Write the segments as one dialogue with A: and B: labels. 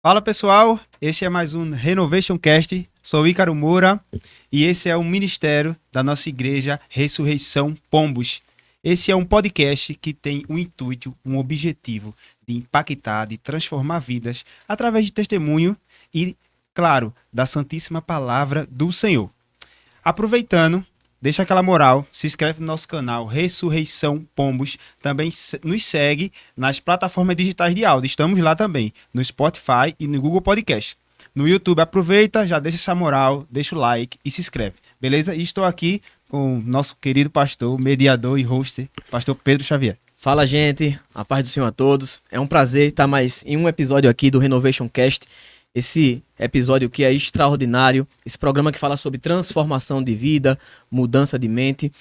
A: Fala pessoal, esse é mais um Renovation Cast, sou Ícaro Moura e esse é o ministério da nossa igreja Ressurreição Pombos. Esse é um podcast que tem um intuito, um objetivo de impactar, de transformar vidas através de testemunho e, claro, da Santíssima Palavra do Senhor. Aproveitando, deixa aquela moral, se inscreve no nosso canal Ressurreição Pombos, também nos segue nas plataformas digitais de áudio, estamos lá também, no Spotify e no Google Podcast. No YouTube, aproveita, já deixa essa moral, deixa o like e se inscreve, beleza? E estou aqui com o nosso querido pastor, mediador e host, pastor Pedro Xavier.
B: Fala, gente, a paz do Senhor a todos. É um prazer estar mais em um episódio aqui do Renovation Cast. Esse episódio que é extraordinário, esse programa que fala sobre transformação de vida, mudança de mente.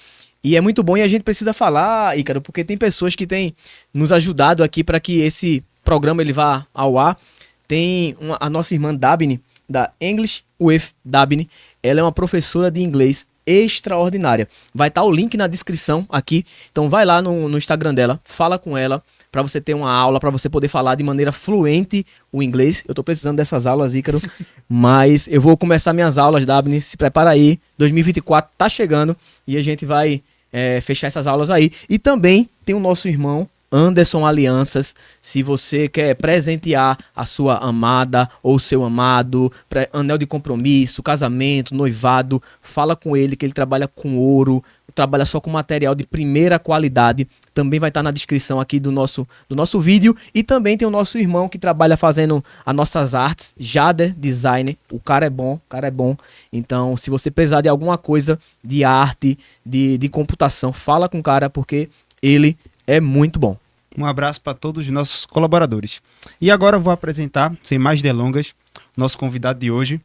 B: E é muito bom e a gente precisa falar, Ícaro, porque tem pessoas que têm nos ajudado aqui para que esse programa ele vá ao ar. Tem a nossa irmã Dabney, da English with Dabney. Ela é uma professora de inglês extraordinária. Vai estar o link na descrição aqui. Então vai lá no Instagram dela, fala com ela, para você ter uma aula, para você poder falar de maneira fluente o inglês. Eu tô precisando dessas aulas, Ícaro, mas eu vou começar minhas aulas, Dabney, se prepara aí, 2024 tá chegando e a gente vai fechar essas aulas aí. E também tem o nosso irmão Anderson Alianças. Se você quer presentear a sua amada ou seu amado, anel de compromisso, casamento, noivado, fala com ele que ele trabalha com ouro, trabalha só com material de primeira qualidade. Também vai estar na descrição aqui do nosso vídeo. E também tem o nosso irmão que trabalha fazendo as nossas artes, Jader Designer. O cara é bom, Então, se você precisar de alguma coisa de arte, de computação, fala com o cara, porque ele é muito bom.
A: Um abraço para todos os nossos colaboradores. E agora eu vou apresentar, sem mais delongas, nosso convidado de hoje.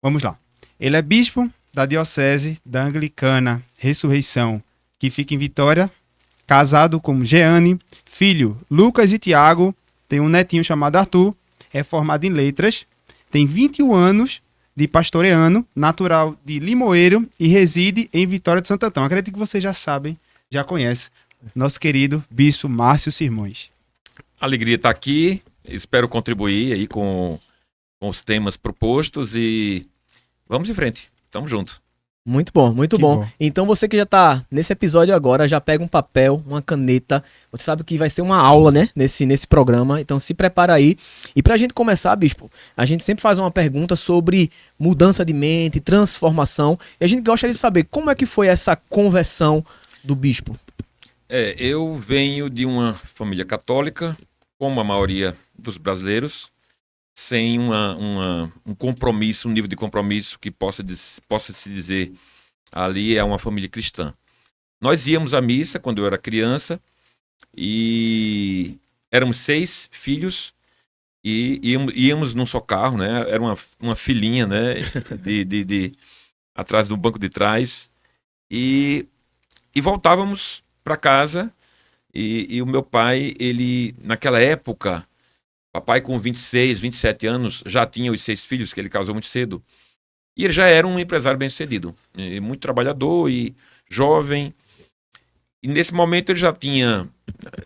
A: Vamos lá. Ele é bispo da Diocese da Anglicana Ressurreição, que fica em Vitória, casado com Jeane, filho Lucas e Tiago, tem um netinho chamado Arthur, é formado em letras, tem 21 anos de pastoreano, natural de Limoeiro e reside em Vitória de Santo Antão. Acredito que vocês já sabem, já conhecem, nosso querido bispo Márcio Sirmões.
C: Alegria estar aqui, espero contribuir aí com os temas propostos e vamos em frente, tamo junto.
B: Muito bom, muito bom. Então você que já tá nesse episódio agora, já pega um papel, uma caneta, você sabe que vai ser uma aula, né, nesse programa, então se prepara aí. E pra gente começar, bispo, a gente sempre faz uma pergunta sobre mudança de mente, transformação, e a gente gosta de saber como é que foi essa conversão do bispo.
C: Eu venho de uma família católica, como a maioria dos brasileiros, sem um compromisso, um nível de compromisso que possa se dizer ali é uma família cristã. Nós íamos à missa quando eu era criança e éramos 6 filhos e íamos num só carro, né? Era uma filinha, né? Atrás do banco de trás e voltávamos para casa e o meu pai, ele naquela época, papai com 26, 27 anos, já tinha os 6 filhos, que ele casou muito cedo, e ele já era um empresário bem-sucedido, muito trabalhador e jovem, e nesse momento ele já tinha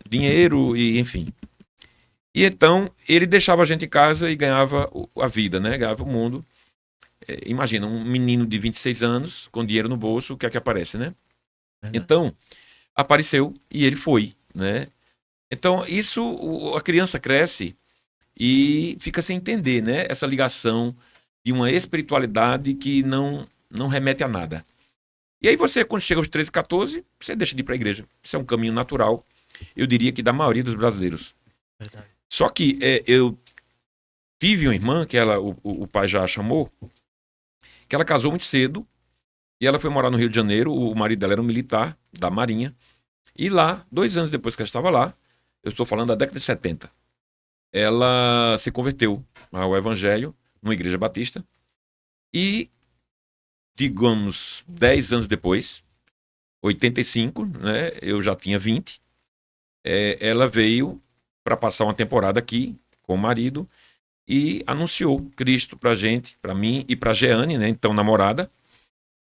C: dinheiro e enfim. E então ele deixava a gente em casa e ganhava a vida, né? Ganhava o mundo. Imagina, um menino de 26 anos, com dinheiro no bolso, o que é que aparece, né? Então apareceu e ele foi, né? Então a criança cresce e fica sem entender, né? Essa ligação de uma espiritualidade que não remete a nada. E aí você, quando chega aos 13, 14, você deixa de ir para a igreja. Isso é um caminho natural, eu diria que da maioria dos brasileiros. Verdade. Só que eu tive uma irmã, que o pai já chamou, que ela casou muito cedo, e ela foi morar no Rio de Janeiro, o marido dela era um militar da Marinha, e lá, 2 anos depois que ela estava lá, eu estou falando da década de 70, ela se converteu ao Evangelho numa igreja batista e, digamos, 10 anos depois, 85, né, eu já tinha 20, ela veio para passar uma temporada aqui com o marido e anunciou Cristo pra gente, pra mim e pra Jeane, né, então namorada,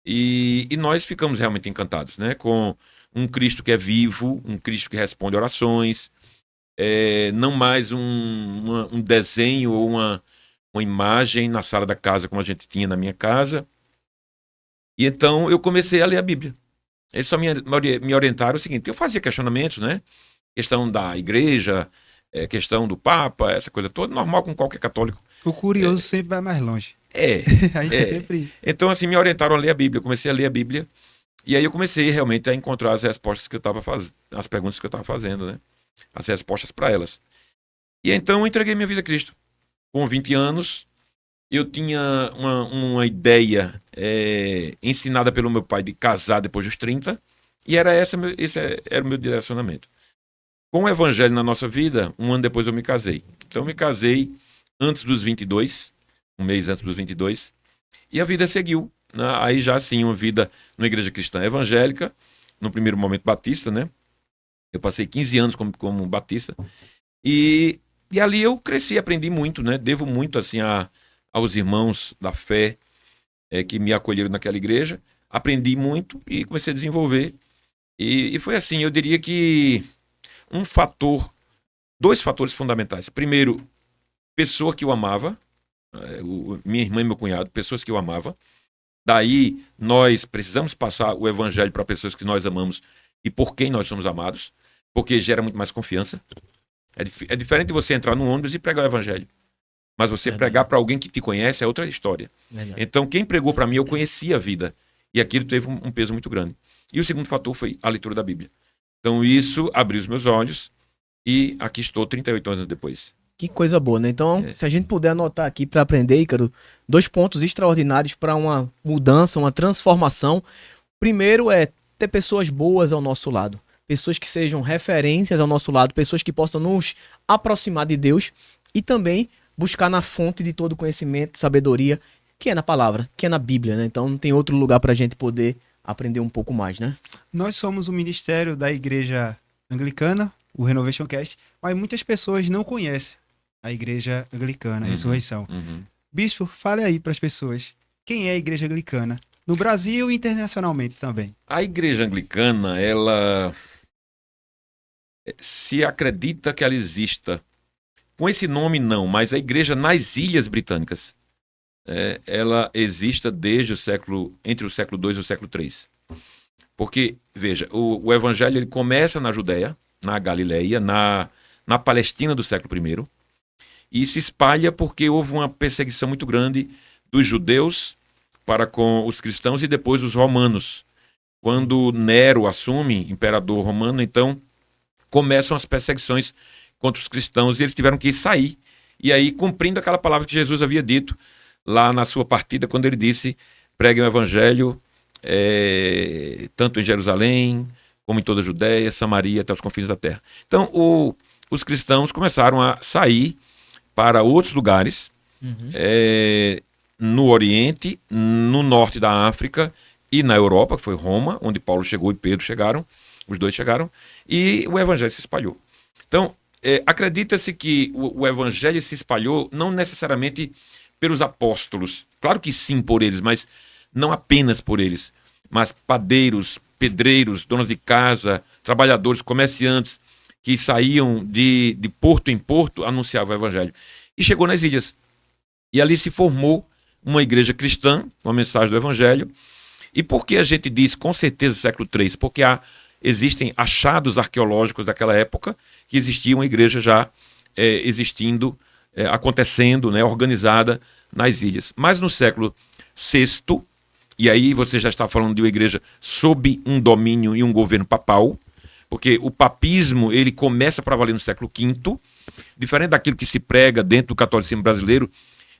C: e nós ficamos realmente encantados, né, com um Cristo que é vivo, um Cristo que responde orações, não mais um desenho ou uma imagem na sala da casa como a gente tinha na minha casa. E então eu comecei a ler a Bíblia. Eles só me orientaram o seguinte: eu fazia questionamentos, né? Questão da igreja, questão do Papa, essa coisa toda, normal com qualquer católico.
A: O curioso sempre vai mais longe. A gente sempre...
C: Então, assim, me orientaram a ler a Bíblia. Eu comecei a ler a Bíblia. E aí eu comecei realmente a encontrar as respostas que eu estava fazendo, as perguntas que eu estava fazendo, né? As respostas para elas. E então eu entreguei minha vida a Cristo. Com 20 anos, eu tinha uma ideia ensinada pelo meu pai de casar depois dos 30, e esse era o meu direcionamento. Com o evangelho na nossa vida, um ano depois eu me casei. Então eu me casei antes dos 22, um mês antes dos 22, e a vida seguiu, né? Aí já assim, uma vida numa igreja cristã evangélica, no primeiro momento batista, né? Eu passei 15 anos como batista, e ali eu cresci, aprendi muito, né? Devo muito assim aos irmãos da fé que me acolheram naquela igreja. Aprendi muito e comecei a desenvolver. E foi assim, eu diria que dois fatores fundamentais. Primeiro, pessoa que eu amava, minha irmã e meu cunhado, pessoas que eu amava. Daí nós precisamos passar o evangelho para pessoas que nós amamos e por quem nós somos amados, porque gera muito mais confiança. É diferente de você entrar num ônibus e pregar o evangelho. Mas você pregar para alguém que te conhece é outra história. Então, quem pregou para mim, eu conhecia a vida. E aquilo teve um peso muito grande. E o segundo fator foi a leitura da Bíblia. Então, isso abriu os meus olhos e aqui estou 38 anos depois.
B: Que coisa boa, né? Então, se a gente puder anotar aqui para aprender, Ícaro, 2 pontos extraordinários para uma mudança, uma transformação. Primeiro é ter pessoas boas ao nosso lado. Pessoas que sejam referências ao nosso lado, pessoas que possam nos aproximar de Deus e também buscar na fonte de todo conhecimento, sabedoria, que é na palavra, que é na Bíblia, né? Então não tem outro lugar para a gente poder aprender um pouco mais, né?
A: Nós somos o ministério da igreja anglicana, o Renovation Cast, mas muitas pessoas não conhecem a igreja anglicana, a Ressurreição. Bispo, fale aí para as pessoas, quem é a igreja anglicana? No Brasil e internacionalmente também.
C: A igreja anglicana, ela se acredita que ela exista. Com esse nome, não, mas a igreja nas Ilhas Britânicas, ela existe desde entre o século II e o século III. Porque, veja, o evangelho ele começa na Judéia, na Galileia, na Palestina do século I, e se espalha porque houve uma perseguição muito grande dos judeus para com os cristãos e depois dos romanos. Quando Nero assume, imperador romano, então começam as perseguições contra os cristãos e eles tiveram que sair. E aí, cumprindo aquela palavra que Jesus havia dito lá na sua partida, quando ele disse: preguem o evangelho tanto em Jerusalém, como em toda a Judéia, Samaria, até os confins da terra. Então, os cristãos começaram a sair para outros lugares, no Oriente, no Norte da África e na Europa, que foi Roma, onde Paulo chegou e Pedro chegaram, os dois chegaram, e o evangelho se espalhou. Então, acredita-se que o evangelho se espalhou não necessariamente pelos apóstolos, claro que sim por eles, mas não apenas por eles, mas padeiros, pedreiros, donas de casa, trabalhadores, comerciantes que saíam de porto em porto, anunciavam o evangelho. E chegou nas ilhas. E ali se formou uma igreja cristã, uma mensagem do evangelho. E por que a gente diz, com certeza, século III? Porque existem achados arqueológicos daquela época que existia uma igreja já existindo, acontecendo, né, organizada nas ilhas. Mas no século VI, e aí você já está falando de uma igreja sob um domínio e um governo papal, porque o papismo ele começa para valer no século V, diferente daquilo que se prega dentro do catolicismo brasileiro,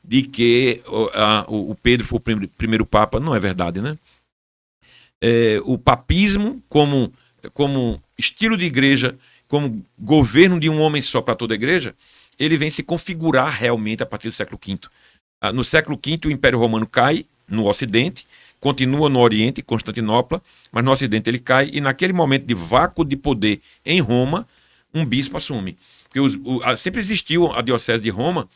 C: de que o Pedro foi o primeiro papa. Não é verdade, né? O papismo, como estilo de igreja, como governo de um homem só para toda a igreja, ele vem se configurar realmente a partir do século V. No século V, o Império Romano cai no Ocidente, continua no Oriente, Constantinopla, mas no Ocidente ele cai, e naquele momento de vácuo de poder em Roma, um bispo assume. Porque sempre existiu a diocese de Roma,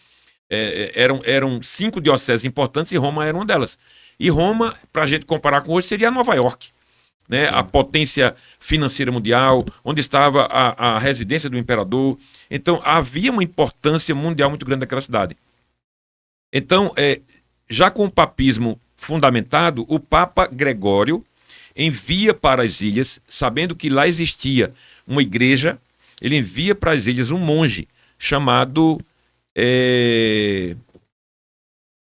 C: eram 5 dioceses importantes e Roma era uma delas. E Roma, para a gente comparar com hoje, seria Nova York. né, a potência financeira mundial, onde estava a residência do imperador. Então, havia uma importância mundial muito grande naquela cidade. Então, já com o papismo fundamentado, o Papa Gregório envia para as ilhas, sabendo que lá existia uma igreja, ele envia para as ilhas um monge chamado...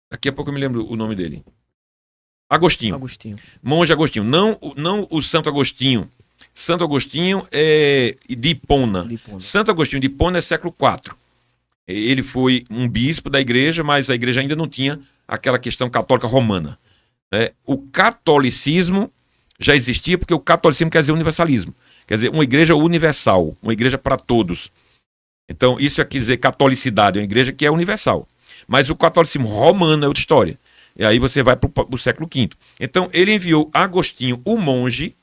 C: Daqui a pouco eu me lembro o nome dele. Agostinho. Monge Agostinho. Não o Santo Agostinho. Santo Agostinho é de Hipona. Santo Agostinho de Hipona é século IV. Ele foi um bispo da igreja, mas a igreja ainda não tinha aquela questão católica romana. O catolicismo já existia, porque o catolicismo quer dizer universalismo. Quer dizer, uma igreja universal, uma igreja para todos. Então, isso quer dizer catolicidade, é uma igreja que é universal. Mas o catolicismo romano é outra história. E aí você vai para o século V. Então, ele enviou Agostinho, o monge,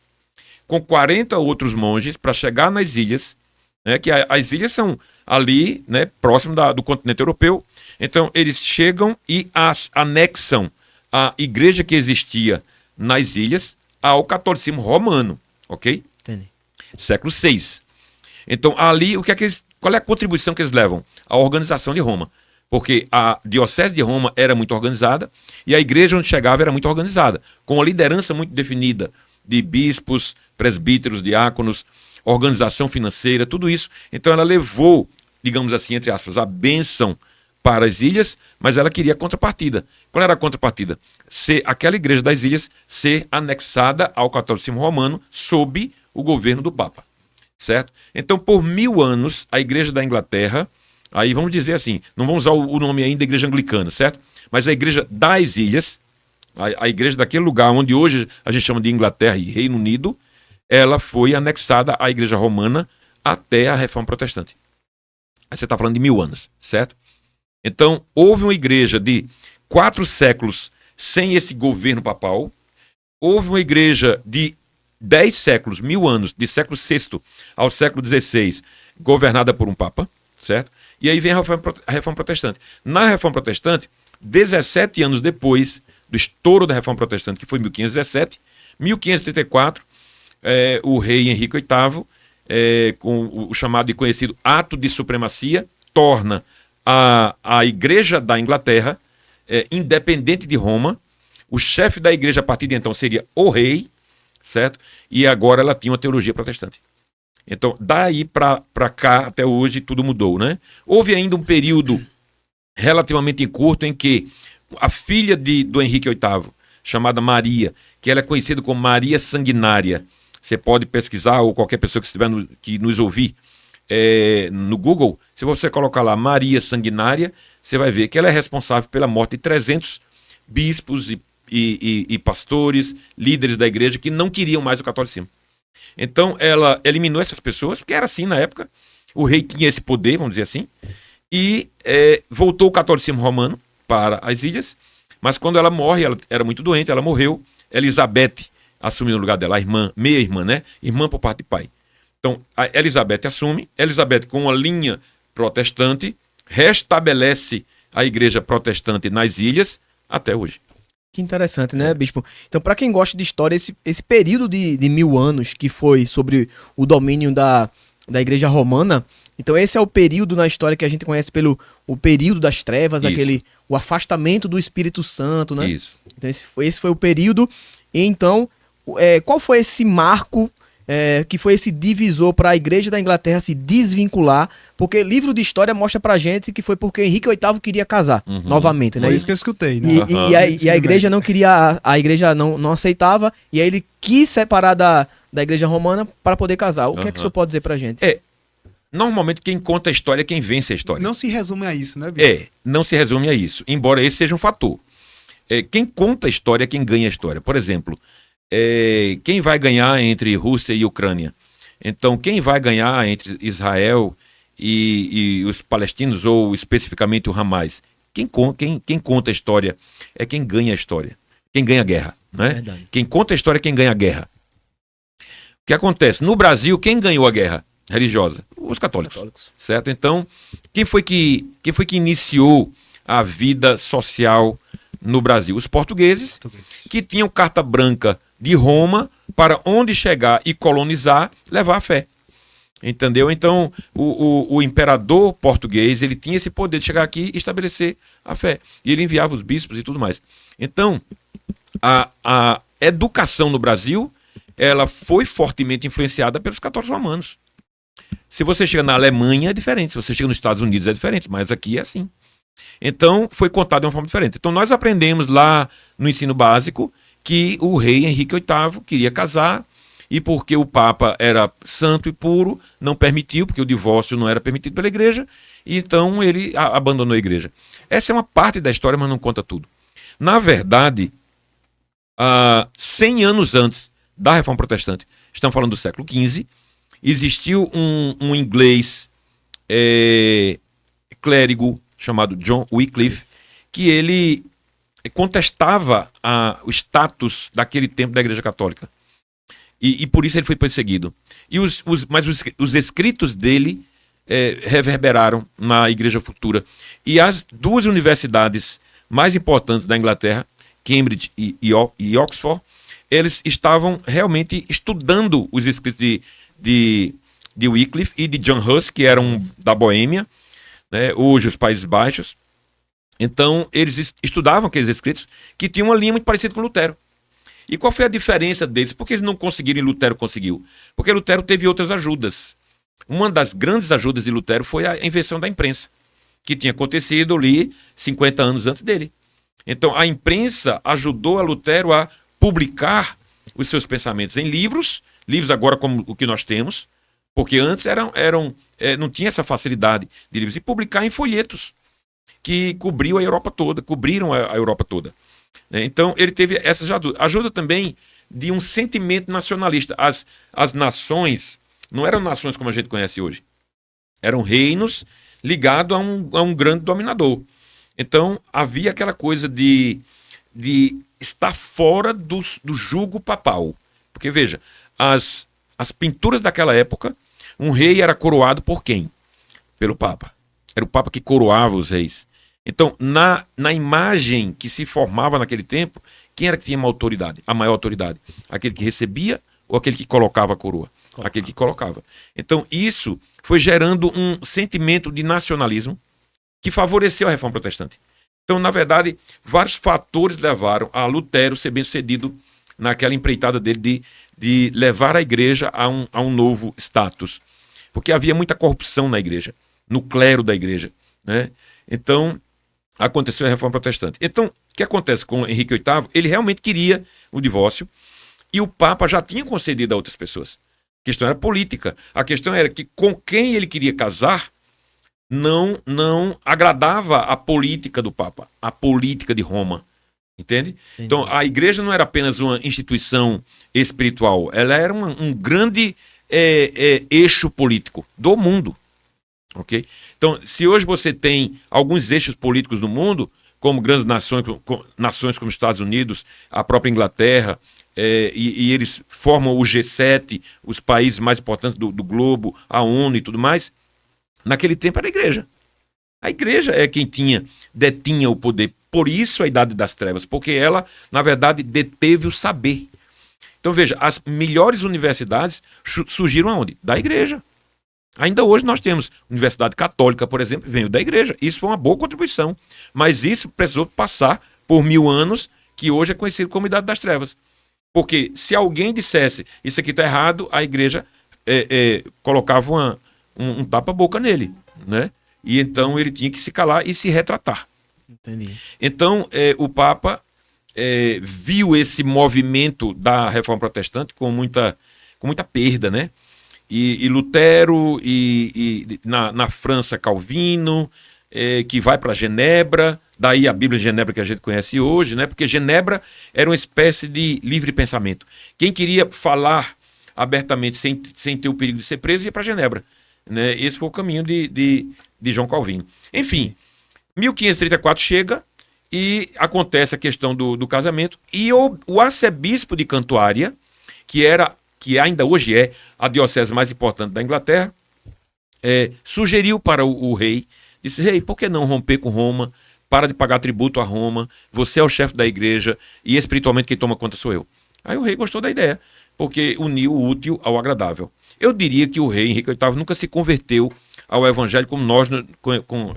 C: com 40 outros monges, para chegar nas ilhas, né, que as ilhas são ali, né, próximo do continente europeu. Então, eles chegam e anexam a igreja que existia nas ilhas ao catolicismo romano, ok?
B: Entendi.
C: Século VI. Então, ali, qual é a contribuição que eles levam? A organização de Roma. Porque a diocese de Roma era muito organizada e a igreja onde chegava era muito organizada, com uma liderança muito definida de bispos, presbíteros, diáconos, organização financeira, tudo isso. Então ela levou, digamos assim, entre aspas, a bênção para as ilhas, mas ela queria a contrapartida. Qual era a contrapartida? Aquela igreja das ilhas ser anexada ao catolicismo romano sob o governo do Papa, certo? Então, por 1000 anos, a igreja da Inglaterra, aí vamos dizer assim, não vamos usar o nome ainda igreja anglicana, certo? Mas a igreja das ilhas, a igreja daquele lugar onde hoje a gente chama de Inglaterra e Reino Unido, ela foi anexada à igreja romana até a Reforma Protestante. Aí você está falando de 1000 anos, certo? Então, houve uma igreja de 4 séculos sem esse governo papal, houve uma igreja de 10 séculos, 1000 anos, de século VI ao século XVI, governada por um papa, certo? E aí vem a Reforma Protestante. Na Reforma Protestante, 17 anos depois do estouro da Reforma Protestante, que foi 1517, 1534, o rei Henrique VIII, com o chamado e conhecido Ato de Supremacia, torna a Igreja da Inglaterra independente de Roma. O chefe da igreja a partir de então seria o rei, certo? E agora ela tinha uma teologia protestante. Então, daí para cá, até hoje, tudo mudou, né? Houve ainda um período relativamente curto em que a filha do Henrique VIII, chamada Maria, que ela é conhecida como Maria Sanguinária, você pode pesquisar, ou qualquer pessoa que estiver que nos ouvir, no Google, se você colocar lá Maria Sanguinária, você vai ver que ela é responsável pela morte de 300 bispos e pastores, líderes da igreja que não queriam mais o catolicismo. Então ela eliminou essas pessoas, porque era assim na época, o rei tinha esse poder, vamos dizer assim, e voltou o catolicismo romano para as ilhas, mas quando ela morre, ela era muito doente, ela morreu, Elizabeth assumiu no lugar dela, a irmã, meia-irmã, né? Irmã por parte de pai. Então, a Elizabeth assume, Elizabeth com uma linha protestante, restabelece a igreja protestante nas ilhas até hoje.
B: Que interessante, né, bispo? Então, para quem gosta de história, esse período de 1000 anos que foi sobre o domínio da igreja romana, então esse é o período na história que a gente conhece pelo o período das trevas, o afastamento do Espírito Santo, né?
C: Isso.
B: Então esse foi o período. E então, qual foi esse marco que foi esse divisor para a igreja da Inglaterra se desvincular? Porque livro de história mostra pra gente que foi porque Henrique VIII queria casar novamente, né?
A: Foi isso que eu escutei, né?
B: E a igreja não queria, a igreja não aceitava, e aí ele quis separar da igreja romana para poder casar. O que é que o senhor pode dizer pra gente?
C: Normalmente quem conta a história é quem vence a história.
A: Não se resume a isso, né, Bispo?
C: Não se resume a isso, embora esse seja um fator. Quem conta a história é quem ganha a história. Por exemplo, quem vai ganhar entre Rússia e Ucrânia? Então, quem vai ganhar entre Israel e os palestinos, ou especificamente o Hamas? Quem conta a história é quem ganha a história. Quem ganha a guerra, né?
B: Verdade.
C: Quem conta a história é quem ganha a guerra. O que acontece? No Brasil, quem ganhou a guerra religiosa? Os católicos. Certo? Então, quem foi que iniciou a vida social no Brasil? Os portugueses, que tinham carta branca de Roma para onde chegar e colonizar, levar a fé. Entendeu? Então, o imperador português, ele tinha esse poder de chegar aqui e estabelecer a fé. E ele enviava os bispos e tudo mais. Então, a educação no Brasil, ela foi fortemente influenciada pelos católicos romanos. Se você chega na Alemanha, é diferente. Se você chega nos Estados Unidos, é diferente. Mas aqui é assim. Então, foi contado de uma forma diferente. Então, nós aprendemos lá no ensino básico que o rei Henrique VIII queria casar, e porque o Papa era santo e puro, não permitiu, porque o divórcio não era permitido pela igreja, e então ele abandonou a igreja. Essa é uma parte da história, mas não conta tudo. Na verdade, 100 anos antes da Reforma Protestante, estamos falando do século XV, existiu um inglês clérigo chamado John Wycliffe, que ele contestava o status daquele tempo da Igreja Católica. E por isso ele foi perseguido. Mas os escritos dele reverberaram na Igreja Futura. E as duas universidades mais importantes da Inglaterra, Cambridge e Oxford, eles estavam realmente estudando os escritos de Wycliffe e de John Huss, que eram da Boêmia, né, hoje os Países Baixos. Então, eles estudavam aqueles escritos que tinham uma linha muito parecida com Lutero. E qual foi a diferença deles? Por que eles não conseguiram e Lutero conseguiu? Porque Lutero teve outras ajudas. Uma das grandes ajudas de Lutero foi a invenção da imprensa, que tinha acontecido ali 50 anos antes dele. Então, a imprensa ajudou a Lutero a publicar os seus pensamentos em livros agora como o que nós temos, porque antes não tinha essa facilidade de livros, e publicar em folhetos que cobriram a Europa toda. Então, ele teve essa ajuda também de um sentimento nacionalista. As nações não eram nações como a gente conhece hoje. Eram reinos ligados a um grande dominador. Então, havia aquela coisa de estar fora do jugo papal. Porque, veja, as pinturas daquela época, um rei era coroado por quem? Pelo Papa. Era o Papa que coroava os reis. Então, na imagem que se formava naquele tempo, quem era que tinha a maior autoridade? Aquele que recebia ou aquele que colocava a coroa? Aquele que colocava. Então, isso foi gerando um sentimento de nacionalismo que favoreceu a Reforma Protestante. Então, na verdade, vários fatores levaram a Lutero ser bem-sucedido naquela empreitada dele de levar a igreja a um novo status. Porque havia muita corrupção na igreja, no clero da igreja, né? Então, aconteceu a Reforma Protestante. Então, o que acontece com Henrique VIII? Ele realmente queria o divórcio e o Papa já tinha concedido a outras pessoas. A questão era política. A questão era que com quem ele queria casar não agradava a política do Papa, a política de Roma. Entende? Entendi. Então, a igreja não era apenas uma instituição espiritual, ela era um grande eixo político do mundo. Okay? Então, se hoje você tem alguns eixos políticos no mundo, como grandes nações como os Estados Unidos, a própria Inglaterra, e eles formam o G7, os países mais importantes do globo, a ONU e tudo mais, naquele tempo era a igreja. A igreja é quem detinha o poder. Por isso a Idade das Trevas, porque ela, na verdade, deteve o saber. Então, veja, as melhores universidades surgiram aonde? Da igreja. Ainda hoje nós temos Universidade Católica, por exemplo, veio da igreja. Isso foi uma boa contribuição. Mas isso precisou passar por 1000 anos, que hoje é conhecido como Idade das Trevas. Porque se alguém dissesse isso aqui está errado, a igreja colocava um tapa-boca nele, né? E então ele tinha que se calar e se retratar.
B: Entendi.
C: Então o Papa viu esse movimento da Reforma Protestante com muita perda, né? E Lutero, e na França, Calvino, que vai para Genebra, daí a Bíblia de Genebra que a gente conhece hoje, né? Porque Genebra era uma espécie de livre pensamento. Quem queria falar abertamente sem ter o perigo de ser preso ia para Genebra, né? Esse foi o caminho de João Calvino. Enfim, 1534 chega e acontece a questão do casamento, e o arcebispo de Cantuária, que ainda hoje é a diocese mais importante da Inglaterra, sugeriu para o rei, disse: rei, por que não romper com Roma? Para de pagar tributo a Roma, você é o chefe da igreja e espiritualmente quem toma conta sou eu. Aí o rei gostou da ideia, porque uniu o útil ao agradável. Eu diria que o rei Henrique VIII nunca se converteu ao evangelho como nós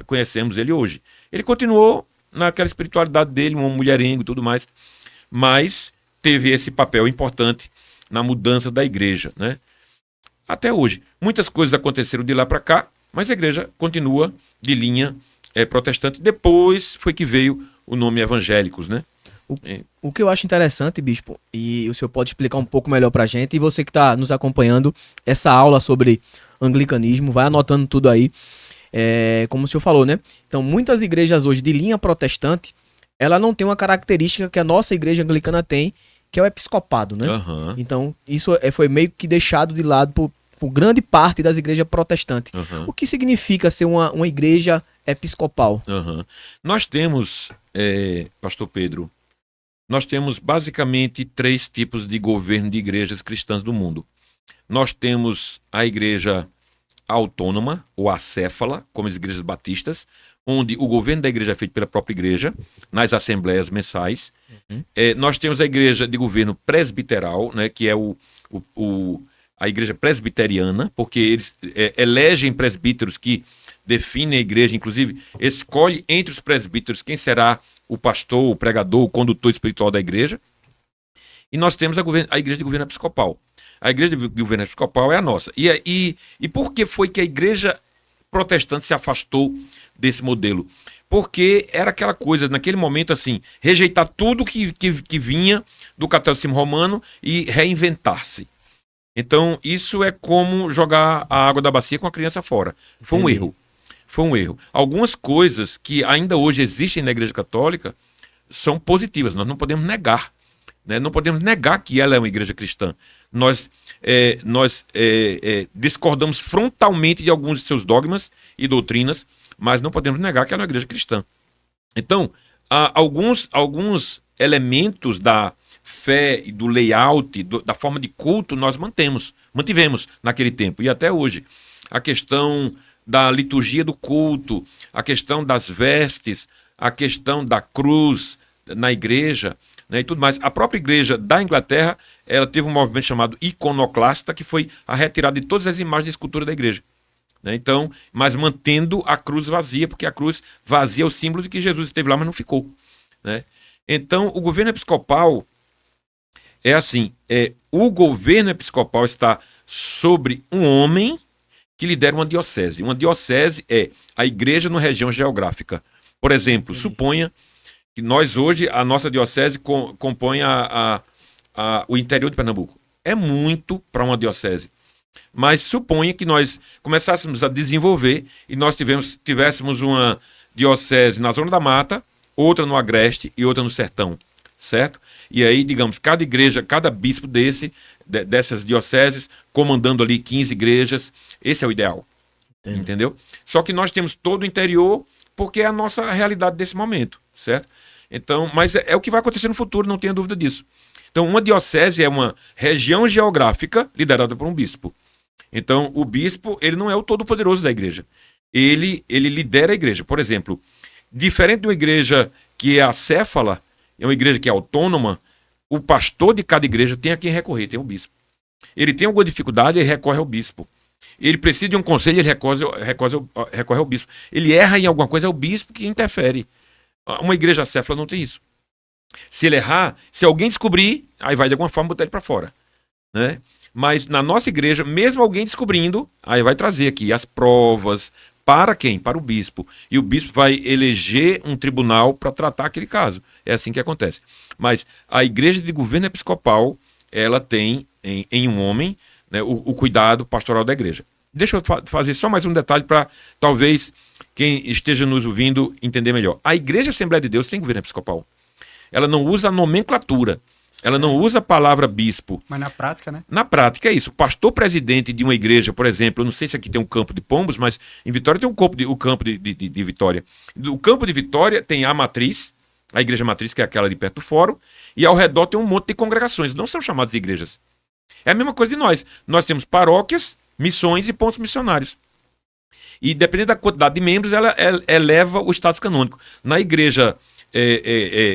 C: conhecemos ele hoje. Ele continuou naquela espiritualidade dele, um mulherengo e tudo mais, mas teve esse papel importante na mudança da igreja, né? Até hoje. Muitas coisas aconteceram de lá para cá, mas a igreja continua de linha protestante. Depois foi que veio o nome evangélicos, né?
B: O que eu acho interessante, bispo, e o senhor pode explicar um pouco melhor pra gente, e você que está nos acompanhando, essa aula sobre anglicanismo, vai anotando tudo aí, como o senhor falou, né? Então, muitas igrejas hoje de linha protestante, ela não tem uma característica que a nossa igreja anglicana tem, que é o episcopado, né?
C: Uhum.
B: Então, isso foi meio que deixado de lado por grande parte das igrejas protestantes.
C: Uhum.
B: O que significa ser uma igreja episcopal?
C: Uhum. Nós temos, pastor Pedro, nós temos basicamente 3 tipos de governo de igrejas cristãs do mundo. Nós temos a igreja autônoma, ou acéfala, como as igrejas batistas, onde o governo da igreja é feito pela própria igreja, nas assembleias mensais. Uhum. Nós temos a igreja de governo presbiteral, né, que é a igreja presbiteriana, porque eles elegem presbíteros que definem a igreja, inclusive escolhe entre os presbíteros quem será o pastor, o pregador, o condutor espiritual da igreja. E nós temos a igreja de governo episcopal. A igreja de governo episcopal é a nossa. E por que foi que a igreja protestante se afastou desse modelo? Porque era aquela coisa, naquele momento, assim, rejeitar tudo que vinha do catolicismo romano e reinventar-se. Então, isso é como jogar a água da bacia com a criança fora. Foi um erro. Foi um erro. Algumas coisas que ainda hoje existem na Igreja Católica são positivas, nós não podemos negar. Né? Não podemos negar que ela é uma igreja cristã. Nós discordamos frontalmente de alguns de seus dogmas e doutrinas, mas não podemos negar que ela é uma igreja cristã. Então, alguns elementos da fé e do layout, da forma de culto, nós mantivemos naquele tempo e até hoje. A questão da liturgia do culto, a questão das vestes, a questão da cruz na igreja, né, e tudo mais. A própria igreja da Inglaterra, ela teve um movimento chamado iconoclasta, que foi a retirada de todas as imagens de escultura da igreja. Né, então, mas mantendo a cruz vazia, porque a cruz vazia é o símbolo de que Jesus esteve lá, mas não ficou. Né? Então, o governo episcopal é assim, o governo episcopal está sobre um homem que lidera uma diocese. Uma diocese é a igreja numa região geográfica. Por exemplo, suponha que nós hoje, a nossa diocese compõe o interior de Pernambuco. É muito para uma diocese. Mas suponha que nós começássemos a desenvolver e nós tivéssemos uma diocese na Zona da Mata, outra no Agreste e outra no Sertão, certo? E aí, digamos, cada igreja, cada bispo dessas dioceses, comandando ali 15 igrejas, esse é o ideal. Entendi. Entendeu? Só que nós temos todo o interior, porque é a nossa realidade desse momento, certo? Então, mas é o que vai acontecer no futuro, não tenha dúvida disso. Então, uma diocese é uma região geográfica liderada por um bispo. Então, o bispo, ele não é o todo-poderoso da igreja. Ele lidera a igreja. Por exemplo, diferente de uma igreja que é acéfala, é uma igreja que é autônoma, o pastor de cada igreja tem a quem recorrer, tem o bispo. Ele tem alguma dificuldade, ele recorre ao bispo. Ele precisa de um conselho, ele recorre ao bispo. Ele erra em alguma coisa, é o bispo que interfere. Uma igreja acéfala não tem isso. Se ele errar, se alguém descobrir, aí vai de alguma forma botar ele para fora. Né? Mas na nossa igreja, mesmo alguém descobrindo, aí vai trazer aqui as provas. Para quem? Para o bispo. E o bispo vai eleger um tribunal para tratar aquele caso. É assim que acontece. Mas a igreja de governo episcopal, ela tem em um homem, né, o cuidado pastoral da igreja. Deixa eu fazer só mais um detalhe para talvez quem esteja nos ouvindo entender melhor. A Igreja Assembleia de Deus tem governo episcopal. Ela não usa a nomenclatura. Ela não usa a palavra bispo.
A: Mas na prática, né?
C: Na prática é isso. O pastor presidente de uma igreja, por exemplo, eu não sei se aqui tem um campo de Pombos, mas em Vitória tem o campo de Vitória. O campo de Vitória tem a matriz, a igreja matriz, que é aquela ali perto do fórum, e ao redor tem um monte de congregações. Não são chamadas de igrejas. É a mesma coisa de nós. Nós temos paróquias, missões e pontos missionários. E dependendo da quantidade de membros, ela eleva o status canônico. Na igreja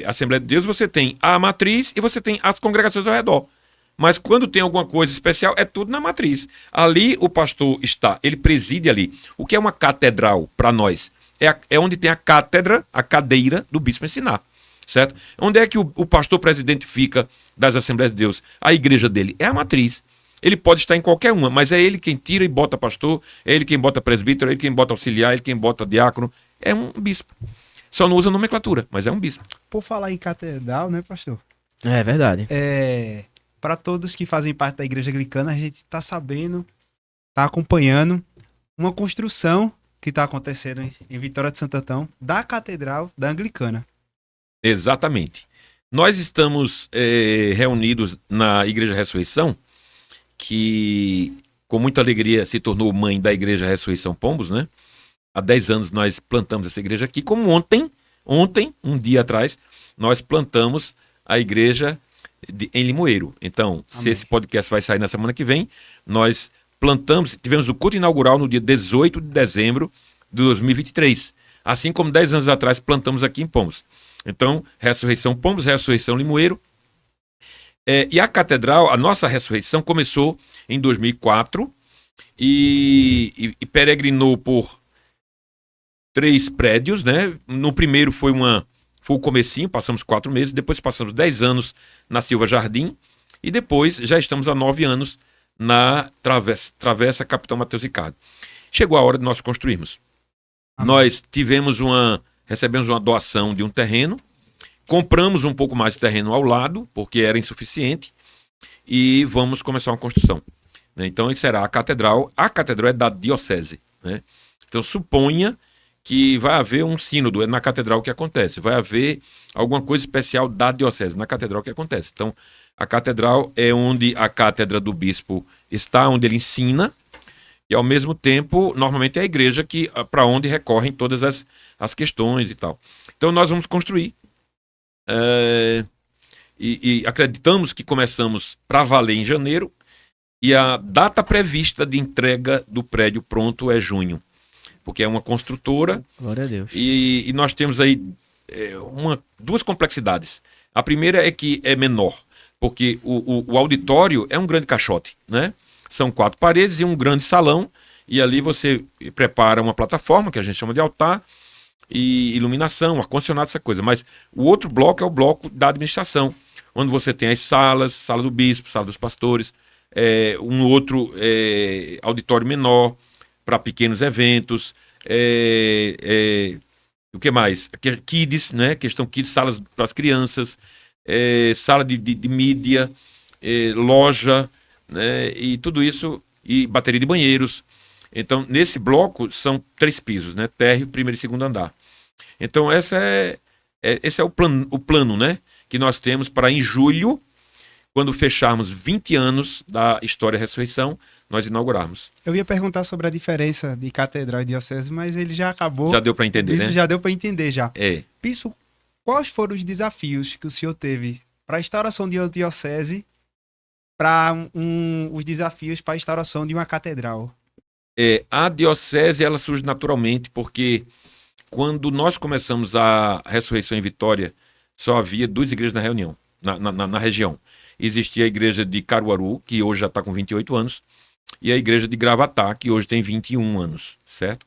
C: Assembleia de Deus, você tem a matriz e você tem as congregações ao redor. Mas quando tem alguma coisa especial, é tudo na matriz. Ali o pastor está, ele preside ali. O que é uma catedral para nós? É onde tem a cátedra, a cadeira do bispo ensinar. Certo? Onde é que o pastor presidente fica das Assembleias de Deus? A igreja dele é a matriz. Ele pode estar em qualquer uma, mas é ele quem tira e bota pastor, é ele quem bota presbítero, é ele quem bota auxiliar, é ele quem bota diácono. É um bispo. Só não usa nomenclatura, mas é um bispo.
A: Por falar em catedral, né, pastor?
B: É verdade.
A: Para todos que fazem parte da igreja anglicana, a gente está sabendo, está acompanhando uma construção que está acontecendo em Vitória de Santo Antão da catedral da anglicana.
C: Exatamente. Nós estamos reunidos na Igreja Ressurreição, que com muita alegria se tornou mãe da Igreja Ressurreição Pombos, né? Há 10 anos nós plantamos essa igreja aqui, como ontem, um dia atrás, nós plantamos a igreja em Limoeiro. Então, se esse podcast vai sair na semana que vem, nós tivemos o culto inaugural no dia 18 de dezembro de 2023. Assim como 10 anos atrás plantamos aqui em Pombos. Então, Ressurreição Pombos, Ressurreição Limoeiro. E a catedral, a nossa ressurreição começou em 2004 e peregrinou por 3 prédios, né? No primeiro foi o comecinho, passamos 4 meses, depois passamos 10 anos na Silva Jardim e depois já estamos há 9 anos na Travessa Capitão Matheus Ricardo. Chegou a hora de nós construirmos. Nós recebemos uma doação de um terreno, compramos um pouco mais de terreno ao lado, porque era insuficiente, e vamos começar uma construção. Então, isso será a catedral. A catedral é da diocese, né? Então, suponha que vai haver um sínodo, é na catedral que acontece. Vai haver alguma coisa especial da diocese, na catedral que acontece. Então, a catedral é onde a cátedra do bispo está, onde ele ensina, e ao mesmo tempo, normalmente é a igreja para onde recorrem todas as questões e tal. Então, nós vamos construir. E acreditamos que começamos para valer em janeiro, e a data prevista de entrega do prédio pronto é junho, porque é uma construtora.
B: Glória a Deus.
C: E nós temos aí 2 complexidades. A primeira é que é menor, porque o auditório é um grande caixote, né? São 4 paredes e um grande salão, e ali você prepara uma plataforma, que a gente chama de altar, e iluminação, ar-condicionado, essa coisa. Mas o outro bloco é o bloco da administração, onde você tem as salas, sala do bispo, sala dos pastores, um outro auditório menor para pequenos eventos, o que mais? Kids, né? Questão kids, salas para as crianças, sala de mídia, loja, né? E tudo isso, e bateria de banheiros. Então, nesse bloco são 3 pisos, né? Térreo, primeiro e segundo andar. Então, esse é o plano, né? Que nós temos para em julho, quando fecharmos 20 anos da História e Ressurreição, nós inaugurarmos.
A: Eu ia perguntar sobre a diferença de catedral e diocese, mas ele já acabou.
C: Já deu para entender, né?
A: Já deu para entender, já.
C: Bispo,
A: quais foram os desafios que o senhor teve para a instauração de uma diocese, para os desafios para a instauração de uma catedral?
C: A diocese, ela surge naturalmente, porque quando nós começamos a ressurreição em Vitória, só havia 2 igrejas na região. Existia a igreja de Caruaru, que hoje já está com 28 anos, e a igreja de Gravatá, que hoje tem 21 anos, certo?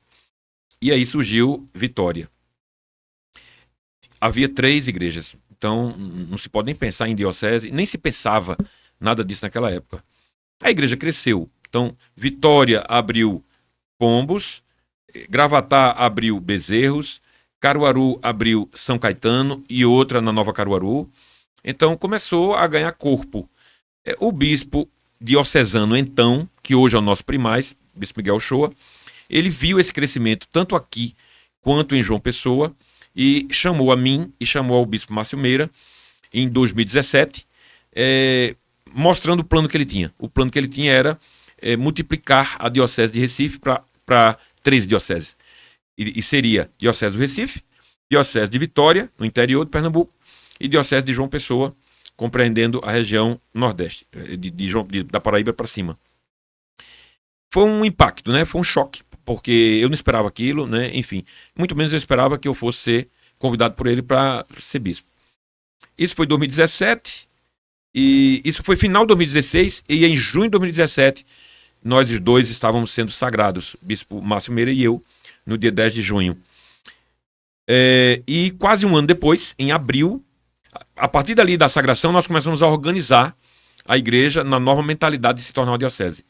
C: E aí surgiu Vitória. Havia 3 igrejas, então não se pode nem pensar em diocese, nem se pensava nada disso naquela época. A igreja cresceu, então Vitória abriu Pombos, Gravatá abriu Bezerros, Caruaru abriu São Caetano e outra na Nova Caruaru. Então começou a ganhar corpo. O bispo diocesano, então, que hoje é o nosso primaz, bispo Miguel Shoa, ele viu esse crescimento tanto aqui quanto em João Pessoa e chamou a mim e chamou ao bispo Márcio Meira em 2017, mostrando o plano que ele tinha. O plano que ele tinha era multiplicar a diocese de Recife para 3 dioceses. E seria diocese do Recife, diocese de Vitória, no interior de Pernambuco, e diocese de João Pessoa, compreendendo a região nordeste, da Paraíba para cima. Foi um impacto, né? Foi um choque, porque eu não esperava aquilo, né? Enfim, muito menos eu esperava que eu fosse ser convidado por ele para ser bispo. Isso foi em 2017, e isso foi final de 2016, e em junho de 2017, nós os dois estávamos sendo sagrados, bispo Márcio Meira e eu, no dia 10 de junho. E quase um ano depois, em abril, a partir dali da sagração, nós começamos a organizar a igreja na nova mentalidade de se tornar uma diocese.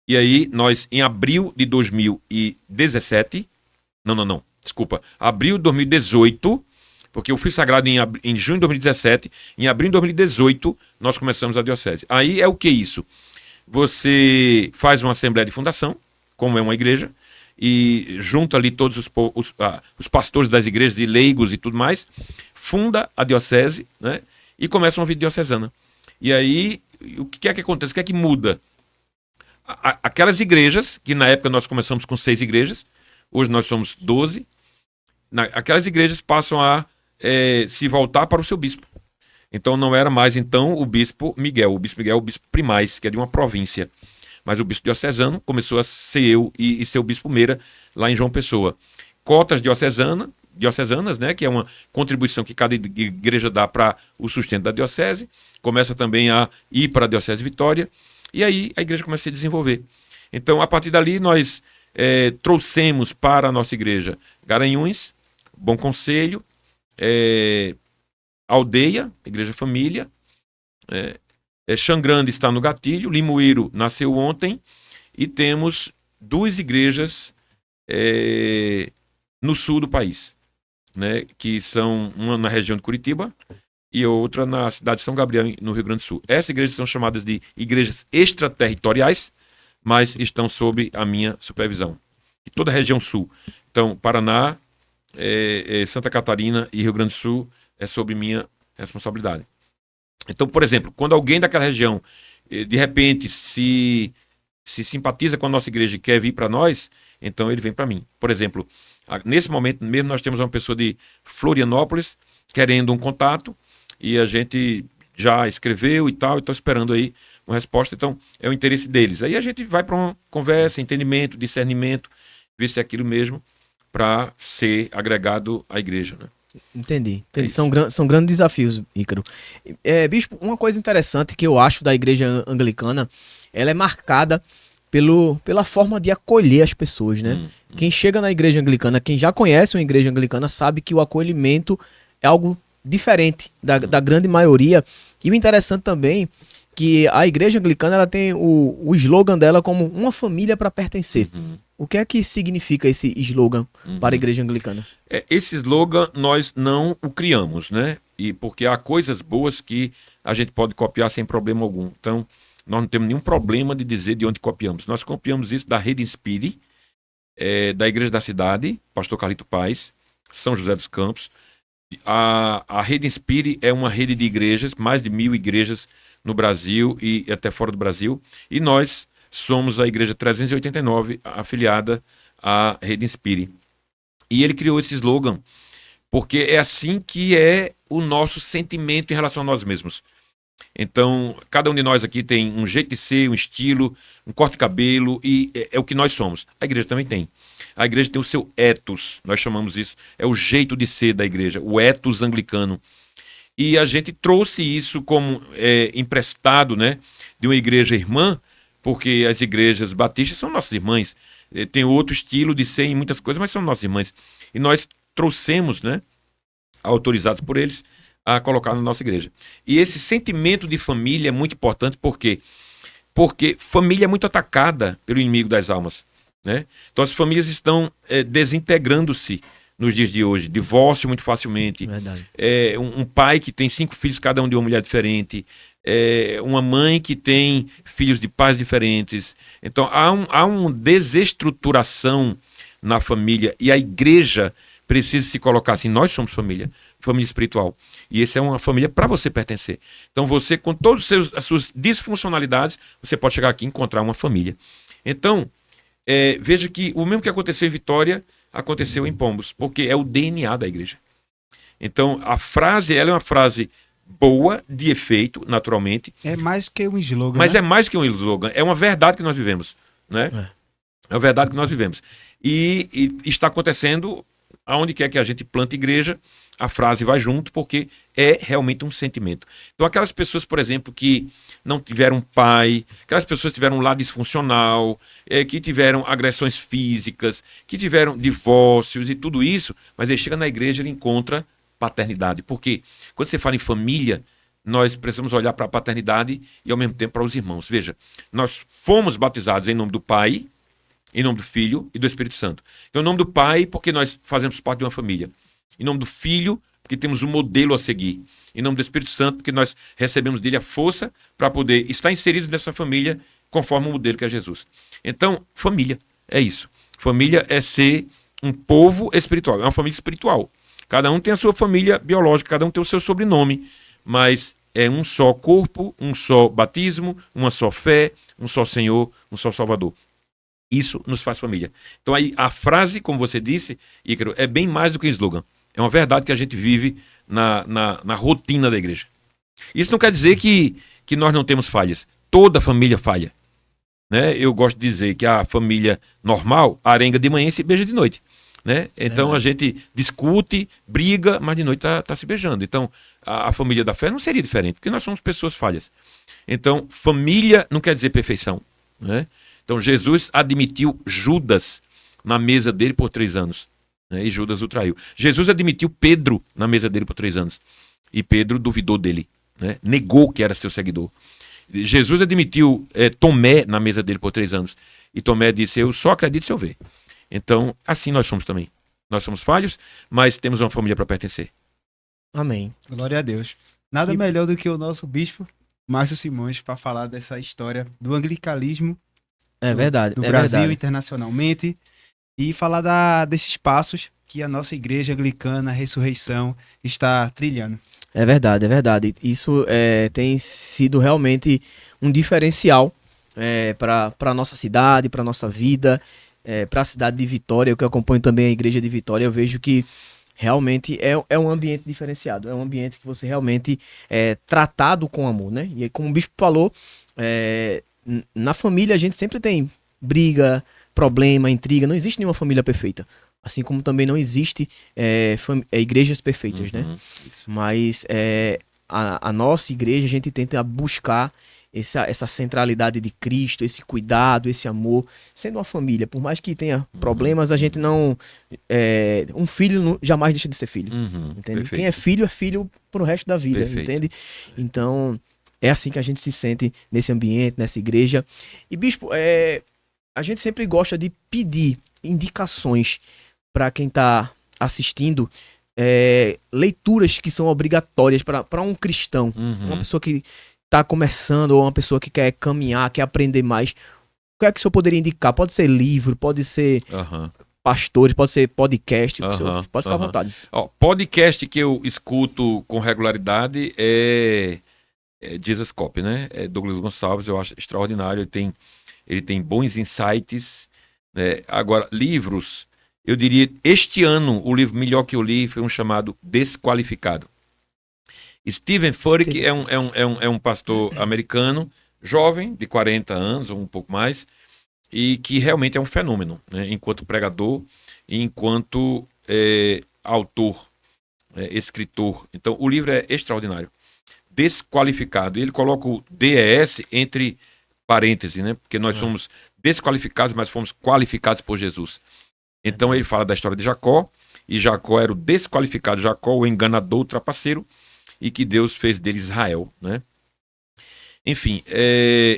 C: E aí, nós, em abril de 2017, desculpa, abril de 2018, porque eu fui sagrado em junho de 2017, em abril de 2018, nós começamos a diocese. Aí é o que isso? Você faz uma assembleia de fundação, como é uma igreja, e junta ali todos os pastores das igrejas e leigos e tudo mais, funda a diocese, né, e começa uma vida diocesana. E aí, o que é que acontece? O que é que muda? Aquelas igrejas, que na época nós começamos com 6 igrejas, hoje nós somos 12, aquelas igrejas passam a se voltar para o seu bispo. Então não era mais então o bispo Miguel. O bispo Miguel é o bispo primaz, que é de uma província. Mas o bispo diocesano começou a ser eu e ser o bispo Meira lá em João Pessoa. Cotas diocesanas, né, que é uma contribuição que cada igreja dá para o sustento da diocese. Começa também a ir para a Diocese de Vitória. E aí a igreja começa a se desenvolver. Então, a partir dali, nós trouxemos para a nossa igreja Garanhuns, Bom Conselho, Aldeia, Igreja Família, Xangrande está no Gatilho, Limoeiro nasceu ontem, e temos 2 igrejas no sul do país, né, que são uma na região de Curitiba e outra na cidade de São Gabriel, no Rio Grande do Sul. Essas igrejas são chamadas de igrejas extraterritoriais, mas estão sob a minha supervisão. E toda a região sul. Então, Paraná, Santa Catarina e Rio Grande do Sul é sob minha responsabilidade. Então, por exemplo, quando alguém daquela região, de repente, se simpatiza com a nossa igreja e quer vir para nós, então ele vem para mim. Por exemplo, nesse momento mesmo nós temos uma pessoa de Florianópolis querendo um contato, e a gente já escreveu e tal, e estou esperando aí uma resposta. Então, é o interesse deles. Aí a gente vai para uma conversa, entendimento, discernimento, ver se é aquilo mesmo para ser agregado à igreja, né?
B: Entendi. São grandes desafios, Ícaro. Bispo, uma coisa interessante que eu acho da igreja anglicana, ela é marcada pela forma de acolher as pessoas, né? Quem chega na igreja anglicana, quem já conhece uma igreja anglicana, sabe que o acolhimento é algo diferente da grande maioria. E o interessante também que a igreja anglicana, ela tem o slogan dela como uma família para pertencer. O que é que significa esse slogan para a igreja anglicana?
C: Esse slogan nós não o criamos, né? E porque há coisas boas que a gente pode copiar sem problema algum. Então, nós não temos nenhum problema de dizer de onde copiamos. Nós copiamos isso da Rede Inspire, da Igreja da Cidade, Pastor Carlito Paz, São José dos Campos. A Rede Inspire é uma rede de igrejas, mais de 1000 igrejas no Brasil e até fora do Brasil. E nós somos a Igreja 389, afiliada à Rede Inspire. E ele criou esse slogan porque é assim que é o nosso sentimento em relação a nós mesmos. Então, cada um de nós aqui tem um jeito de ser, um estilo, um corte de cabelo, e é o que nós somos. A igreja também tem. A igreja tem o seu ethos, nós chamamos isso, é o jeito de ser da igreja, o ethos anglicano. E a gente trouxe isso como emprestado, né, de uma igreja irmã, porque as igrejas batistas são nossas irmãs. Tem outro estilo de ser em muitas coisas, mas são nossas irmãs. E nós trouxemos, né, autorizados por eles, a colocar na nossa igreja. E esse sentimento de família é muito importante, porque família é muito atacada pelo inimigo das almas, né? Então as famílias estão desintegrando-se nos dias de hoje, divórcio muito facilmente.
B: Verdade.
C: Um pai que tem 5 filhos, cada um de uma mulher diferente, uma mãe que tem filhos de pais diferentes. Então há uma desestruturação na família, e a igreja precisa se colocar assim: nós somos família espiritual, e essa é uma família para você pertencer. Então você, com todas as suas disfuncionalidades, você pode chegar aqui e encontrar uma família. Então, veja que o mesmo que aconteceu em Vitória, aconteceu em Pombos, porque é o DNA da igreja. Então, a frase, ela é uma frase boa, de efeito, naturalmente.
A: É mais que um slogan,
C: mas
A: né?
C: é mais que um slogan, é uma verdade que nós vivemos, né? É uma verdade que nós vivemos. E está acontecendo aonde quer que a gente plante igreja, a frase vai junto, porque é realmente um sentimento. Então, aquelas pessoas, por exemplo, que não tiveram pai, aquelas pessoas que tiveram um lar disfuncional, que tiveram agressões físicas, que tiveram divórcios e tudo isso, mas ele chega na igreja e ele encontra paternidade. Porque quando você fala em família, nós precisamos olhar para a paternidade e ao mesmo tempo para os irmãos. Veja, nós fomos batizados em nome do Pai, em nome do Filho e do Espírito Santo. Então, em nome do Pai, porque nós fazemos parte de uma família. Em nome do Filho, porque temos um modelo a seguir. Em nome do Espírito Santo, porque nós recebemos dele a força para poder estar inseridos nessa família conforme o modelo que é Jesus. Então, família é isso. Família é ser um povo espiritual, é uma família espiritual. Cada um tem a sua família biológica, cada um tem o seu sobrenome, mas é um só corpo, um só batismo, uma só fé, um só Senhor, um só Salvador. Isso nos faz família. Então aí a frase, como você disse, Ícaro, é bem mais do que um slogan. É uma verdade que a gente vive na rotina da igreja. Isso não quer dizer que nós não temos falhas. Toda família falha. Né? Eu gosto de dizer que a família normal arenga de manhã e se beija de noite. Né? Então a gente discute, briga, mas de noite tá se beijando. Então a família da fé não seria diferente, porque nós somos pessoas falhas. Então família não quer dizer perfeição. Né? Então Jesus admitiu Judas na mesa dele por 3 anos. Né? E Judas o traiu. Jesus admitiu Pedro na mesa dele por 3 anos. E Pedro duvidou dele. Né? Negou que era seu seguidor. Jesus admitiu Tomé na mesa dele por 3 anos. E Tomé disse, eu só acredito se eu ver. Então, assim nós somos também. Nós somos falhos, mas temos uma família para pertencer.
B: Amém.
A: Glória a Deus. Nada melhor do que o nosso bispo, Márcio Simões, para falar dessa história do anglicanismo
B: É verdade.
A: do
B: é
A: Brasil
B: verdade.
A: internacionalmente e falar desses passos que a nossa igreja anglicana, Ressurreição, está trilhando.
B: É verdade, é verdade. Isso tem sido realmente um diferencial para a nossa cidade, para a nossa vida, para a cidade de Vitória. Eu que acompanho também a igreja de Vitória, eu vejo que realmente é um ambiente diferenciado. É um ambiente que você realmente é tratado com amor, né? E aí, como o bispo falou, na família a gente sempre tem briga, problema, intriga. Não existe nenhuma família perfeita. Assim como também não existe igrejas perfeitas, né?
C: Isso.
B: Mas a nossa igreja, a gente tenta buscar essa centralidade de Cristo, esse cuidado, esse amor, sendo uma família. Por mais que tenha problemas, a gente não... um filho jamais deixa de ser filho, entende?
C: Perfeito.
B: Quem é filho pro resto da vida,
C: Perfeito.
B: entende? Então, é assim que a gente se sente nesse ambiente, nessa igreja. E, bispo, a gente sempre gosta de pedir indicações para quem está assistindo, leituras que são obrigatórias para um cristão, uma pessoa que está começando ou uma pessoa que quer caminhar, quer aprender mais. O que é que o senhor poderia indicar? Pode ser livro, pode ser pastores, pode ser podcast, o senhor pode ficar à vontade.
C: Ó, podcast que eu escuto com regularidade é Jesus Cop, né? É Douglas Gonçalves, eu acho extraordinário, ele tem bons insights. Né? Agora, livros, eu diria, este ano, o livro melhor que eu li foi um chamado Desqualificado. Steven Furtick é um pastor americano, jovem, de 40 anos ou um pouco mais, e que realmente é um fenômeno, né? Enquanto pregador e enquanto autor, escritor. Então, o livro é extraordinário. Desqualificado. E ele coloca o DES entre parênteses, né? Porque nós somos desqualificados, mas fomos qualificados por Jesus. Então ele fala da história de Jacó, e Jacó era o desqualificado, Jacó o enganador, o trapaceiro, e que Deus fez dele Israel, né? Enfim,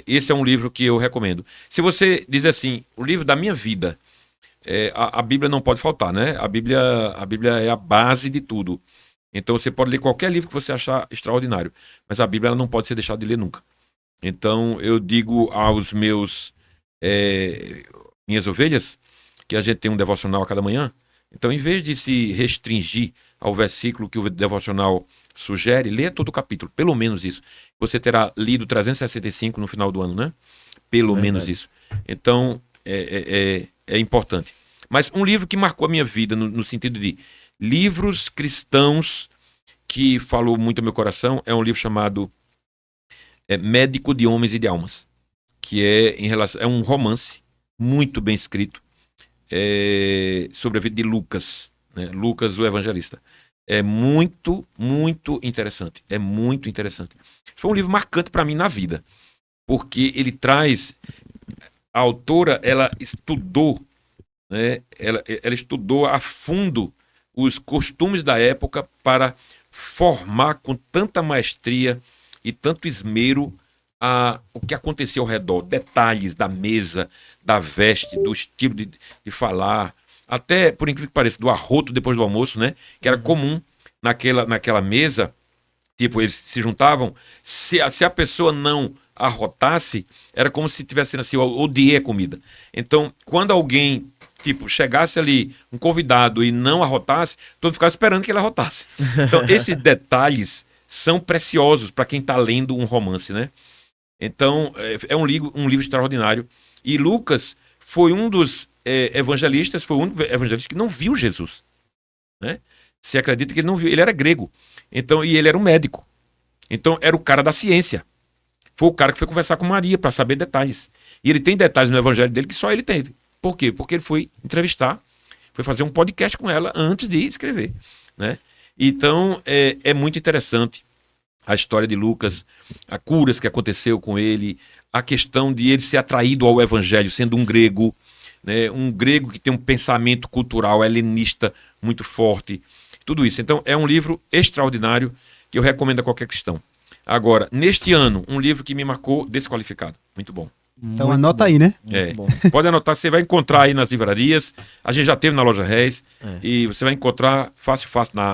C: esse é um livro que eu recomendo. Se você diz assim, o livro da minha vida, a Bíblia não pode faltar, né? A Bíblia é a base de tudo. Então você pode ler qualquer livro que você achar extraordinário, mas a Bíblia ela não pode ser deixada de ler nunca. Então eu digo aos minhas ovelhas, que a gente tem um devocional a cada manhã, então em vez de se restringir ao versículo que o devocional sugere, leia todo o capítulo, pelo menos isso. Você terá lido 365 no final do ano, né? Pelo menos isso. Então é importante. Mas um livro que marcou a minha vida no sentido de livros cristãos que falou muito ao meu coração é um livro chamado Médico de Homens e de Almas, que é um romance muito bem escrito sobre a vida de Lucas, né? Lucas, o evangelista. É muito, muito interessante. É muito interessante. Foi um livro marcante para mim na vida, porque ele traz... A autora, ela estudou, né? Ela estudou a fundo os costumes da época para formar com tanta maestria e tanto esmero o que acontecia ao redor, detalhes da mesa, da veste, do estilo de falar, até, por incrível que pareça, do arroto depois do almoço, né? Que era comum naquela mesa, tipo, eles se juntavam, se a pessoa não arrotasse, era como se tivesse sendo assim, eu odiei a comida. Então, quando alguém, tipo, chegasse ali, um convidado, e não arrotasse, todo ficava esperando que ele arrotasse. Então, esses detalhes são preciosos para quem está lendo um romance, né? Então, é um livro extraordinário. E Lucas foi um dos evangelistas, foi o único evangelista que não viu Jesus, né? Se acredita que ele não viu, ele era grego. Então, e ele era um médico. Então, era o cara da ciência. Foi o cara que foi conversar com Maria para saber detalhes. E ele tem detalhes no evangelho dele que só ele teve. Por quê? Porque ele foi entrevistar, foi fazer um podcast com ela antes de escrever, né? Então, é muito interessante a história de Lucas, a curas que aconteceu com ele, a questão de ele ser atraído ao evangelho, sendo um grego, né? Um grego que tem um pensamento cultural helenista muito forte, tudo isso. Então, é um livro extraordinário que eu recomendo a qualquer cristão. Agora, neste ano, um livro que me marcou, Desqualificado. Muito bom.
A: Então anota aí, né?
B: Muito bom.
C: Pode anotar, você vai encontrar aí nas livrarias. A gente já teve na Loja Reis. E você vai encontrar fácil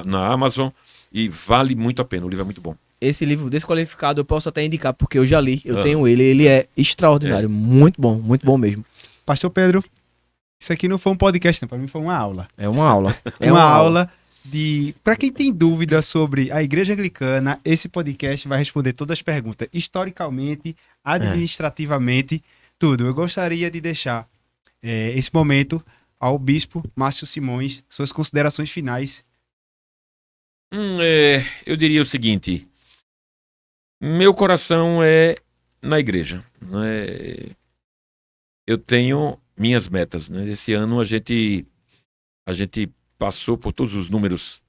C: na Amazon. E vale muito a pena, o livro é muito bom.
B: Esse livro Desqualificado eu posso até indicar, porque eu já li, eu tenho ele é extraordinário, muito bom mesmo.
A: Pastor Pedro, isso aqui não foi um podcast, não. Para mim foi uma aula.
B: É uma aula.
A: Uma aula de... Para quem tem dúvida sobre a Igreja Anglicana, esse podcast vai responder todas as perguntas, historicamente, administrativamente, tudo. Eu gostaria de deixar esse momento ao Bispo Márcio Simões, suas considerações finais.
C: Eu diria o seguinte: meu coração é na igreja, né? Eu tenho minhas metas, né? Esse ano a gente passou por todos os números.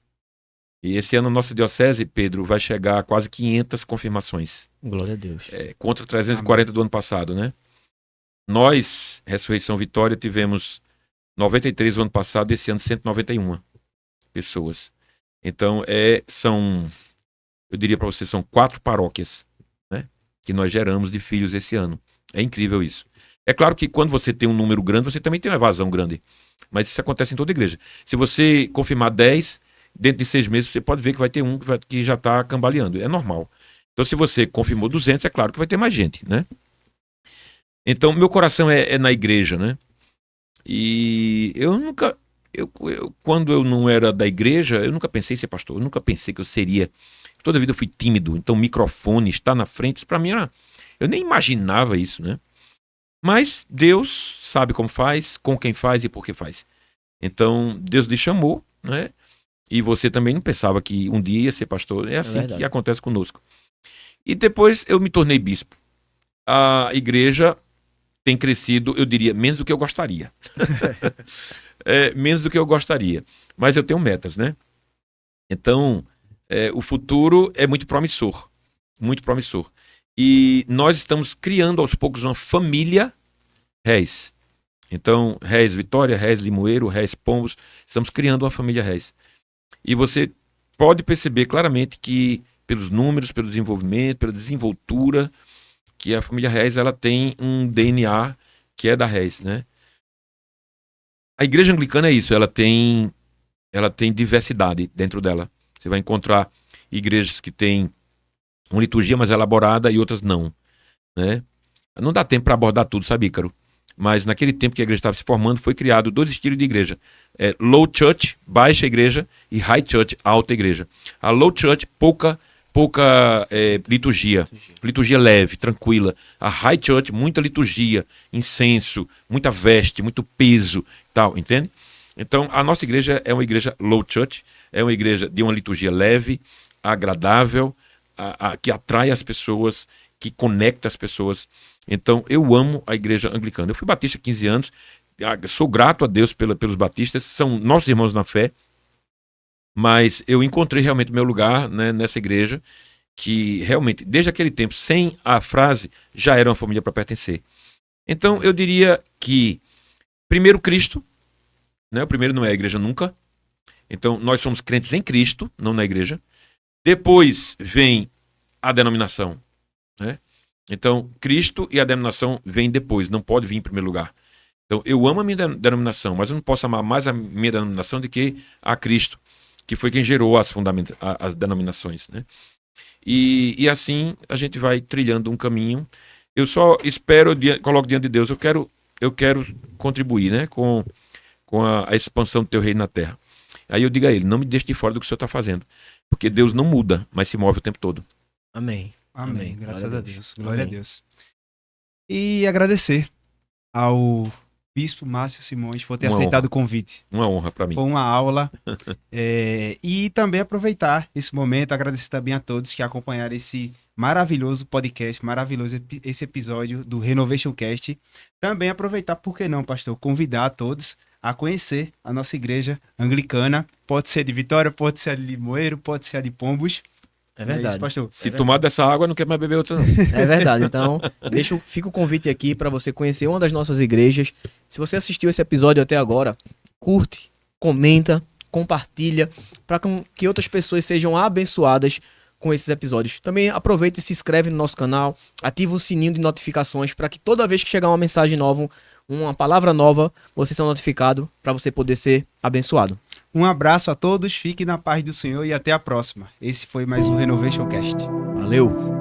C: E esse ano a nossa diocese, Pedro, vai chegar a quase 500 confirmações.
B: Glória a Deus.
C: Contra 340 do ano passado, né? Nós, Ressurreição Vitória, tivemos 93 no ano passado, esse ano 191 pessoas. Então, eu diria para você, são 4 paróquias, né, que nós geramos de filhos esse ano. É incrível isso. É claro que quando você tem um número grande, você também tem uma evasão grande. Mas isso acontece em toda igreja. Se você confirmar 10, dentro de 6 meses, você pode ver que vai ter um que já está cambaleando. É normal. Então, se você confirmou 200, é claro que vai ter mais gente, né? Então, meu coração é na igreja, né? E eu nunca... quando eu não era da igreja, eu nunca pensei em ser pastor. Eu nunca pensei que eu seria... Toda a vida eu fui tímido. Então, microfone, estar na frente, isso para mim era... Eu nem imaginava isso, né? Mas Deus sabe como faz, com quem faz e por que faz. Então, Deus lhe chamou, né? E você também não pensava que um dia ia ser pastor. É assim que acontece conosco. E depois eu me tornei bispo. A igreja tem crescido, eu diria, menos do que eu gostaria. Menos do que eu gostaria. Mas eu tenho metas, né? Então, o futuro é muito promissor. Muito promissor. E nós estamos criando aos poucos uma família Reis. Então, Reis Vitória, Reis Limoeiro, Reis Pombos, estamos criando uma família Reis. E você pode perceber claramente que, pelos números, pelo desenvolvimento, pela desenvoltura, que a família Reis ela tem um DNA que é da Reis, né? A igreja anglicana é isso, ela tem diversidade dentro dela. Você vai encontrar igrejas que têm uma liturgia mais elaborada e outras não, né? Não dá tempo para abordar tudo, sabe, Ícaro? Mas naquele tempo que a igreja estava se formando, foi criado 2 estilos de igreja. Low Church, baixa igreja, e High Church, alta igreja. A Low Church, pouca liturgia. Liturgia leve, tranquila. A High Church, muita liturgia, incenso, muita veste, muito peso, tal, entende? Então, a nossa igreja é uma igreja Low Church, é uma igreja de uma liturgia leve, agradável, que atrai as pessoas, que conecta as pessoas. Então, eu amo a igreja anglicana. Eu fui batista há 15 anos, sou grato a Deus pelos batistas, são nossos irmãos na fé, mas eu encontrei realmente meu lugar, né, nessa igreja, que realmente, desde aquele tempo, sem a frase, já era uma família para pertencer. Então, eu diria que, primeiro, Cristo, né, o primeiro não é a igreja nunca. Então, nós somos crentes em Cristo, não na igreja. Depois vem a denominação, né? Então, Cristo e a denominação vêm depois, não pode vir em primeiro lugar. Então, eu amo a minha denominação, mas eu não posso amar mais a minha denominação do que a Cristo, que foi quem gerou as denominações, né? E assim a gente vai trilhando um caminho. Eu só espero, coloco diante de Deus, eu quero contribuir, né, com a expansão do teu reino na terra. Aí eu digo a ele, não me deixe de fora do que o Senhor está fazendo, porque Deus não muda, mas se move o tempo todo.
B: Amém.
A: Amém. Graças
B: Glória
A: a
B: a Deus.
A: Deus. Glória
B: Amém.
A: a Deus. E agradecer ao Bispo Márcio Simões por ter
C: Uma
A: aceitado
C: honra.
A: o convite.
C: Uma honra para mim.
A: Foi uma aula. E também aproveitar esse momento, agradecer também a todos que acompanharam esse maravilhoso podcast, esse episódio do Renovation Cast. Também aproveitar, por que não, pastor, convidar a todos a conhecer a nossa igreja anglicana. Pode ser de Vitória, pode ser de Limoeiro, pode ser de Pombos.
B: É
A: Não é
B: verdade.
A: isso, pastor?
C: Se tomar dessa água, não quer mais beber outra, não.
B: É verdade. Então, fica o convite aqui para você conhecer uma das nossas igrejas. Se você assistiu esse episódio até agora, curte, comenta, compartilha, para que outras pessoas sejam abençoadas com esses episódios. Também aproveita e se inscreve no nosso canal, ativa o sininho de notificações para que toda vez que chegar uma mensagem nova, uma palavra nova, você seja notificado para você poder ser abençoado.
A: Um abraço a todos, fique na paz do Senhor e até a próxima. Esse foi mais um Renovation Cast.
B: Valeu!